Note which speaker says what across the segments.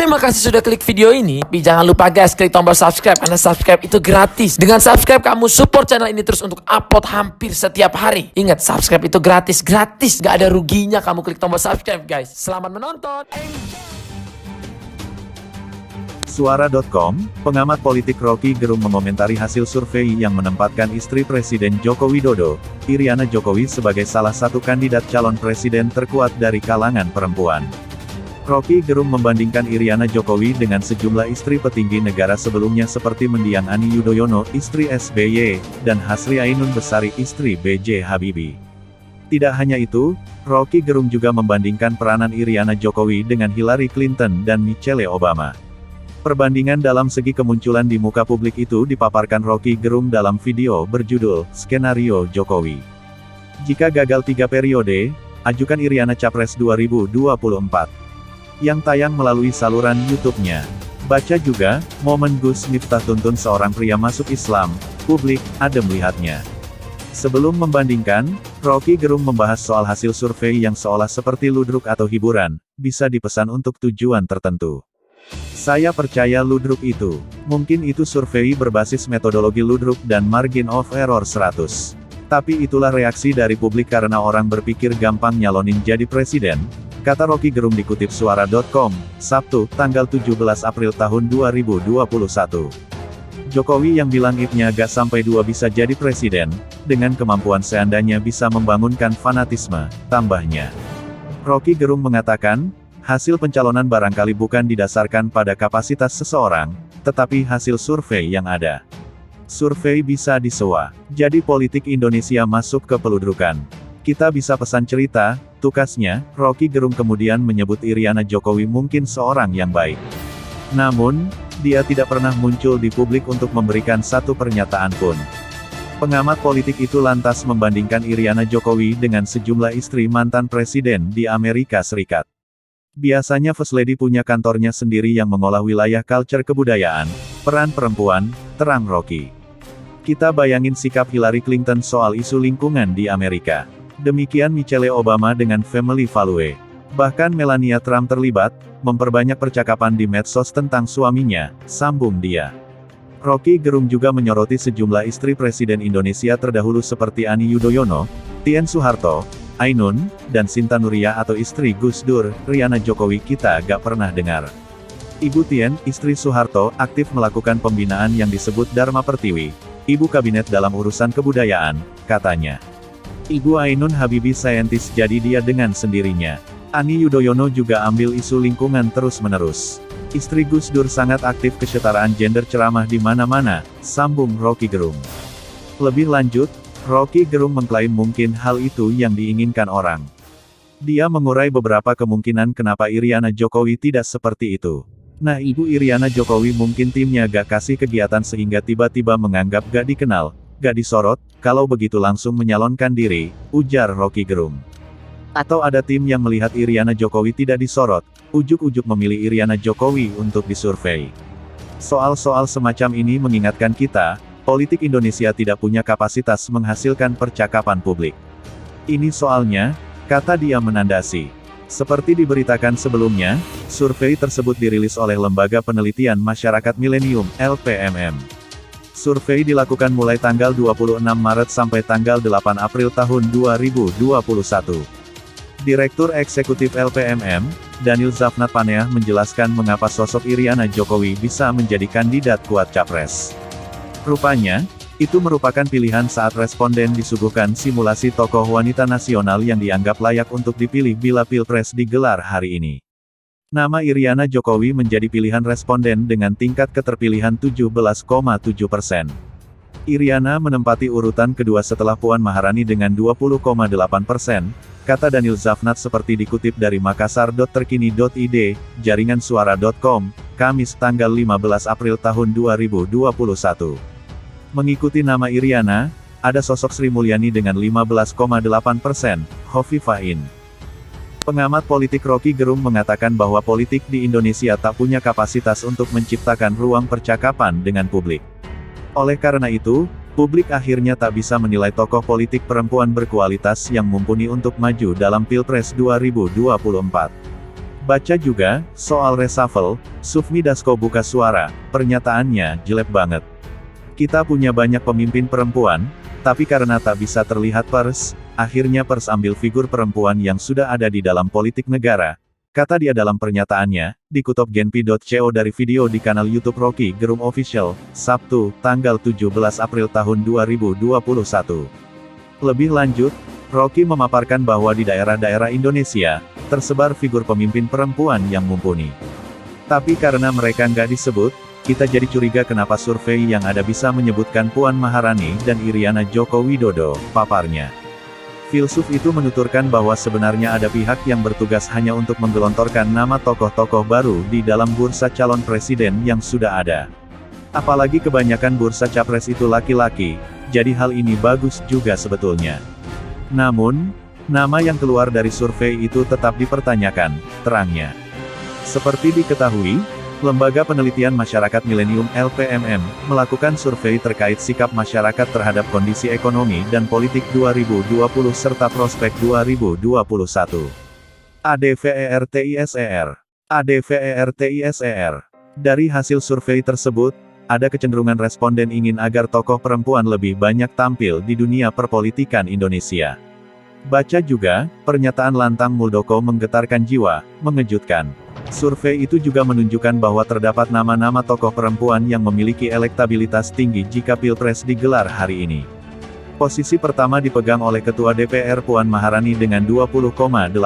Speaker 1: Terima kasih sudah klik video ini. Tapi jangan lupa guys, klik tombol subscribe karena subscribe itu gratis. Dengan subscribe kamu support channel ini terus untuk upload hampir setiap hari. Ingat, subscribe itu gratis, gak ada ruginya kamu klik tombol subscribe guys. Selamat menonton.
Speaker 2: Suara.com, pengamat politik Rocky Gerung mengomentari hasil survei yang menempatkan istri Presiden Joko Widodo, Iriana Jokowi sebagai salah satu kandidat calon presiden terkuat dari kalangan perempuan. Rocky Gerung membandingkan Iriana Jokowi dengan sejumlah istri petinggi negara sebelumnya seperti mendiang Ani Yudhoyono, istri SBY, dan Hasri Ainun Besari, istri B.J. Habibie. Tidak hanya itu, Rocky Gerung juga membandingkan peranan Iriana Jokowi dengan Hillary Clinton dan Michelle Obama. Perbandingan dalam segi kemunculan di muka publik itu dipaparkan Rocky Gerung dalam video berjudul Skenario Jokowi. Jika gagal 3 periode, ajukan Iriana Capres 2024. Yang tayang melalui saluran YouTube-nya. Baca juga, momen Gus Miftah tuntun seorang pria masuk Islam, publik adem lihatnya. Sebelum membandingkan, Rocky Gerung membahas soal hasil survei yang seolah seperti ludruk atau hiburan, bisa dipesan untuk tujuan tertentu. Saya percaya ludruk itu. Mungkin itu survei berbasis metodologi ludruk dan margin of error 100. Tapi itulah reaksi dari publik karena orang berpikir gampang nyalonin jadi presiden, kata Rocky Gerung dikutip Suara.com, Sabtu, tanggal 17 April tahun 2021. Jokowi yang bilang if-nya gak sampai 2 bisa jadi presiden, dengan kemampuan seandainya bisa membangunkan fanatisme, tambahnya. Rocky Gerung mengatakan, hasil pencalonan barangkali bukan didasarkan pada kapasitas seseorang, tetapi hasil survei yang ada. Survei bisa disewa, jadi politik Indonesia masuk ke peludrukan. Kita bisa pesan cerita, tukasnya. Rocky Gerung kemudian menyebut Iriana Jokowi mungkin seorang yang baik. Namun, dia tidak pernah muncul di publik untuk memberikan satu pernyataan pun. Pengamat politik itu lantas membandingkan Iriana Jokowi dengan sejumlah istri mantan presiden di Amerika Serikat. Biasanya First Lady punya kantornya sendiri yang mengolah wilayah culture kebudayaan, peran perempuan, terang Rocky. Kita bayangin sikap Hillary Clinton soal isu lingkungan di Amerika. Demikian Michelle Obama dengan family value. Bahkan Melania Trump terlibat, memperbanyak percakapan di medsos tentang suaminya, sambung dia. Rocky Gerung juga menyoroti sejumlah istri presiden Indonesia terdahulu seperti Ani Yudhoyono, Tien Soeharto, Ainun, dan Sinta Nuria atau istri Gus Dur. Riana Jokowi kita gak pernah dengar. Ibu Tien, istri Soeharto, aktif melakukan pembinaan yang disebut Dharma Pertiwi, ibu kabinet dalam urusan kebudayaan, katanya. Ibu Ainun Habibie saintis jadi dia dengan sendirinya. Ani Yudhoyono juga ambil isu lingkungan terus-menerus. Istri Gus Dur sangat aktif kesetaraan gender ceramah di mana-mana, sambung Rocky Gerung. Lebih lanjut, Rocky Gerung mengklaim mungkin hal itu yang diinginkan orang. Dia mengurai beberapa kemungkinan kenapa Iriana Jokowi tidak seperti itu. Nah, Ibu Iriana Jokowi mungkin timnya gak kasih kegiatan sehingga tiba-tiba menganggap gak dikenal, gak disorot, kalau begitu langsung menyalonkan diri, ujar Rocky Gerung. Atau ada tim yang melihat Iriana Jokowi tidak disorot, ujuk-ujuk memilih Iriana Jokowi untuk disurvei. Soal-soal semacam ini mengingatkan kita, politik Indonesia tidak punya kapasitas menghasilkan percakapan publik. Ini soalnya, kata dia menandasi. Seperti diberitakan sebelumnya, survei tersebut dirilis oleh Lembaga Penelitian Masyarakat Milenium, LPMM. Survei dilakukan mulai tanggal 26 Maret sampai tanggal 8 April tahun 2021. Direktur Eksekutif LPMM, Daniel Zafnat Paneah menjelaskan mengapa sosok Iriana Jokowi bisa menjadi kandidat kuat capres. Rupanya, itu merupakan pilihan saat responden disuguhkan simulasi tokoh wanita nasional yang dianggap layak untuk dipilih bila Pilpres digelar hari ini. Nama Iriana Jokowi menjadi pilihan responden dengan tingkat keterpilihan 17,7%. Iriana menempati urutan kedua setelah Puan Maharani dengan 20,8%, kata Daniel Zafnat seperti dikutip dari makassar.terkini.id, jaringan suara.com, Kamis tanggal 15 April tahun 2021. Mengikuti nama Iriana, ada sosok Sri Mulyani dengan 15,8%, Hovifah In. Pengamat politik Rocky Gerung mengatakan bahwa politik di Indonesia tak punya kapasitas untuk menciptakan ruang percakapan dengan publik. Oleh karena itu, publik akhirnya tak bisa menilai tokoh politik perempuan berkualitas yang mumpuni untuk maju dalam Pilpres 2024. Baca juga, soal reshuffle, Sufmi Dasko buka suara, pernyataannya jelek banget. Kita punya banyak pemimpin perempuan, tapi karena tak bisa terlihat pers, akhirnya pers ambil figur perempuan yang sudah ada di dalam politik negara. Kata dia dalam pernyataannya, dikutip genpi.co dari video di kanal YouTube Rocky Gerung Official, Sabtu, tanggal 17 April tahun 2021. Lebih lanjut, Rocky memaparkan bahwa di daerah-daerah Indonesia, tersebar figur pemimpin perempuan yang mumpuni. Tapi karena mereka nggak disebut, kita jadi curiga kenapa survei yang ada bisa menyebutkan Puan Maharani dan Iriana Joko Widodo, paparnya. Filsuf itu menuturkan bahwa sebenarnya ada pihak yang bertugas hanya untuk menggelontorkan nama tokoh-tokoh baru di dalam bursa calon presiden yang sudah ada. Apalagi kebanyakan bursa capres itu laki-laki, jadi hal ini bagus juga sebetulnya. Namun, nama yang keluar dari survei itu tetap dipertanyakan, terangnya. Seperti diketahui, Lembaga Penelitian Masyarakat Milenium (LPMM) melakukan survei terkait sikap masyarakat terhadap kondisi ekonomi dan politik 2020 serta prospek 2021. ADVERTISER. Dari hasil survei tersebut, ada kecenderungan responden ingin agar tokoh perempuan lebih banyak tampil di dunia perpolitikan Indonesia. Baca juga, pernyataan lantang Muldoko menggetarkan jiwa, mengejutkan. Survei itu juga menunjukkan bahwa terdapat nama-nama tokoh perempuan yang memiliki elektabilitas tinggi jika Pilpres digelar hari ini. Posisi pertama dipegang oleh Ketua DPR Puan Maharani dengan 20,8%.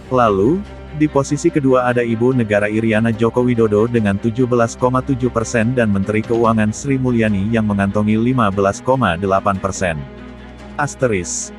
Speaker 2: Lalu, di posisi kedua ada Ibu Negara Iriana Joko Widodo dengan 17,7% dan Menteri Keuangan Sri Mulyani yang mengantongi 15,8%. Asteris.